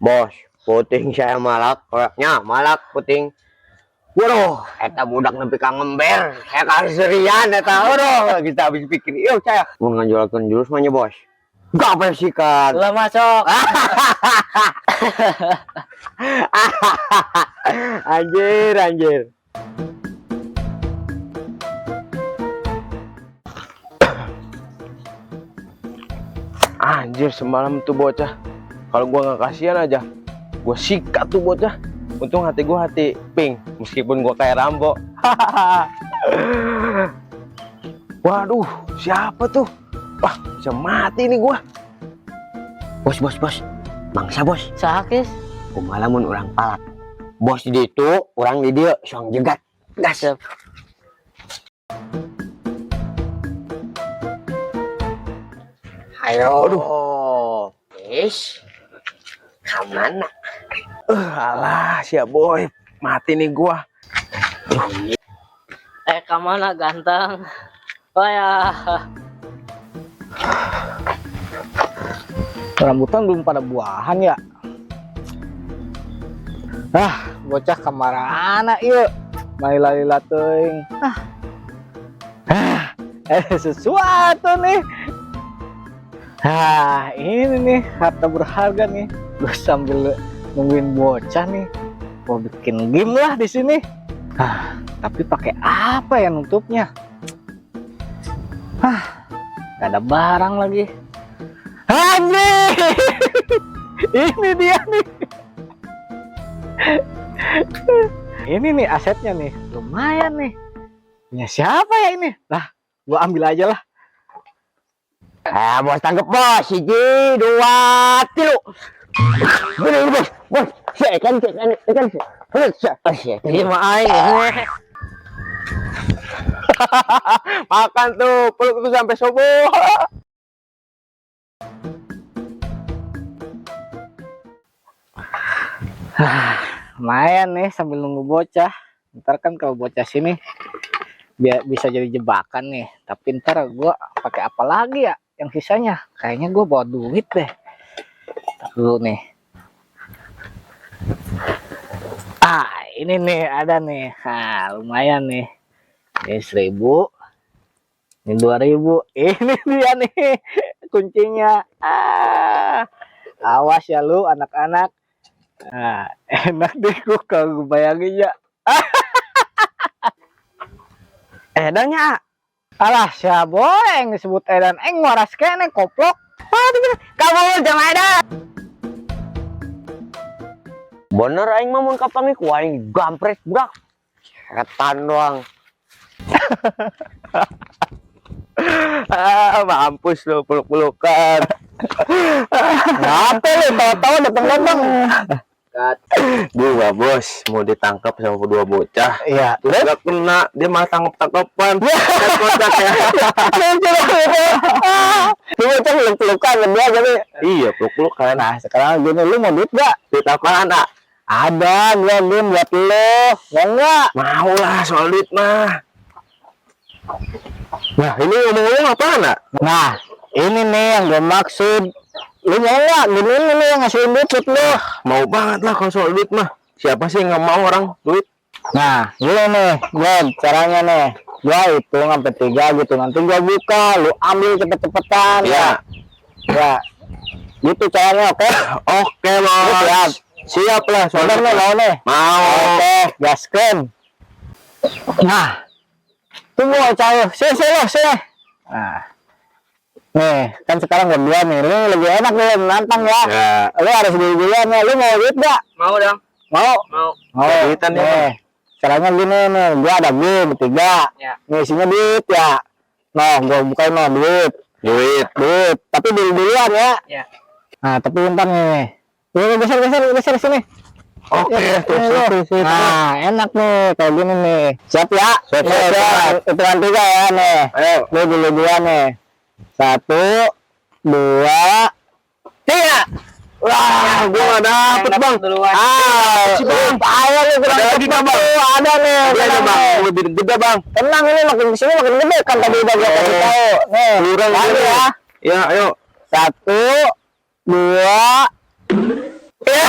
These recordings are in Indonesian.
Bos, puting saya malak, koreknya malak puting. Waduh, eta budak nepi ka ngember, saya kaserian eta. Waduh, kita habis pikir, yuk saya mau ngajolkeun jurus mah nya, Bos. Gak sikat. Lah masuk. Anjir, anjir. Anjir, semalam tuh bocah. Kalau gua nggak kasihan aja, gua sikat tuh bocah. Untung hati gua hati pink, meskipun gua kayak Rambo. Waduh, siapa tuh? Wah, bisa mati nih gua. Bos. Bangsa bos. Sakis. Kumaha mun urang palak. Bos di ditu, urang di dieu, song jegat. Gas. Ayo. Aduh. Is. Kamana? Alah, siap boy. Mati nih gua. Kamana ganteng. Oh ya. Rambutan belum pada buahan ya. Bocah kamarana ieu. Maila-lila teuing. Sesuatu nih. Ini nih harta berharga nih. Gue sambil nungguin bocah nih. Mau bikin game lah di sini. Tapi pakai apa ya nutupnya? Gak ada barang lagi. Anjir. Ini dia nih. Ini nih asetnya nih. Lumayan nih. Punya siapa ya ini? Lah, gua ambil aja lah. Bos tangkep bos. 1, 2, 3. Bener bos. Bos, sekan. Ini mah aing. Makan tuh, peluk tuh sampai subuh. Lumayan nih sambil nunggu bocah. Ntar kan kalau bocah sini biar bisa jadi jebakan nih. Tapi ntar gua pakai apa lagi ya yang sisanya? Kayaknya gua bawa duit deh. Dulu nih. Ini nih ada nih. Lumayan nih. Ini 1.000. Ini 2.000. Ini dia nih kuncinya. Awas ya lu anak-anak. Enak deh gua kalau bayangin ya. Edannya. Alah siapa yang disebut edan waras kene koplok. Kamu jangan edan. Bener aing mah mun kapangnya ku aing gampret budak. Setan doang. Mampus lu peluk-pelukan. Ngapa lu tahu-tahu datang-datang? Gua bos mau ditangkap sama kedua bocah. Iya. Udah kena dia malah tangkap-tangkapan. Lu bocah peluk-pelukan dia jadi. Iya peluk-pelukan. Nah sekarang gini lu mau duit gak? Duit apaan nak? Ada gua game buat lu. Mau nggak? Mau lah soal duit mah. Nah ini ngomong-ngomong apaan nak? Nah ini nih yang gue maksud. Lu mau nggak? Gini nih yang ngasih duit lu. Mau banget lah kalau soal duit mah. Siapa sih nggak mau orang duit? Nah gini nih Gwen, caranya nih. Gua hitung sampai 3 gitu. Nanti gua buka, lu ambil cepet-cepetan. Ya. Ya. Gitu caranya, oke? Oke bos. Siap lah soal Nih, mau nih. Mau. Oke, gaskan. Nah, tunggu cair. Sini. Nah, nih kan sekarang berdua nih. Lu lebih enak nih menantang ya. Lu harus duluan nih. Lu mau duit gak? Mau dong. Mau. Duitan nih. ya. Caranya gini nih. Gua ada game 3. Ya. Nih isinya duit ya. Nah, gua bukain no duit. Tapi duluan ya. Ya. Nah, tapi bentar nih. Geser sini. Oke, tuh. Nah, enak nih kayak gini nih. Siap ya? Siap. Hitungan 3 ya nih. Ayo. Lu dulu nih. 1, 2, 3. Wah, gua nggak dapet bang. Duluan. Si bang. Ayo lu Ada lagi nggak bang? Ada nih. Ada bang. Lebih gede bang. Tenang ini makin kesini makin gede kan tadi udah gua kasih tahu. Nih, Lurang lagi ya. ya. Ya, ayo. 1, 2. Lupa.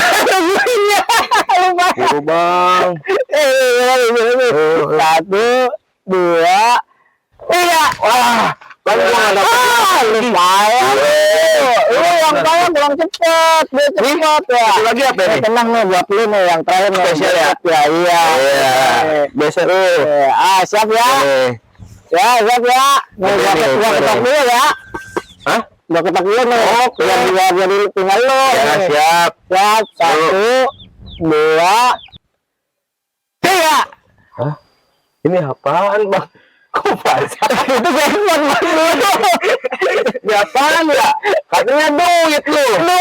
Buru bang. Satu, dua, tiga. Wah, bang gua nggak dapet. Lumayan. Lu yang kaya kurang cepet. Dia cepet ya. Satu lagi apa nih? Tenang nih buat lu nih yang terakhir nih. Spesial ya? Ya iya. Iya. Biasa lu. Siap ya. Ya, siap ya. Nih Oke, nih, gua ketok dulu ya. Hah? Gua ketok dulu nih. Oke. Biar jadi tinggal lu. Ya, Nih. siap. Siap. Satu, dua, tiga. Ini apaan bang? Kok basah? Itu handphone bang lu. Ini apaan ya? Katanya duit lu. Lu,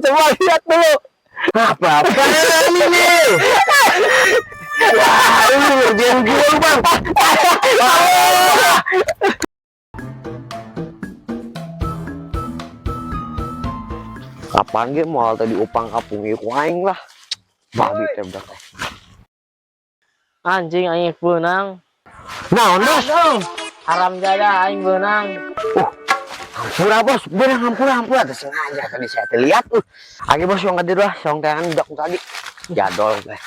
coba lihat dulu. Apa-apaan ini? Wah, ini ngerjain gue bang. Kapan ge mau tadi upang kapung iku aing lah. Babi teh budak teh. Anjing aing beunang. Naon dos? Haram jada aing beunang. Pura bos, bener hampura teh sengaja tadi saya teh lihat tuh. Agi bos yang tadi lah, yang tangan budak tadi. Jadol teh.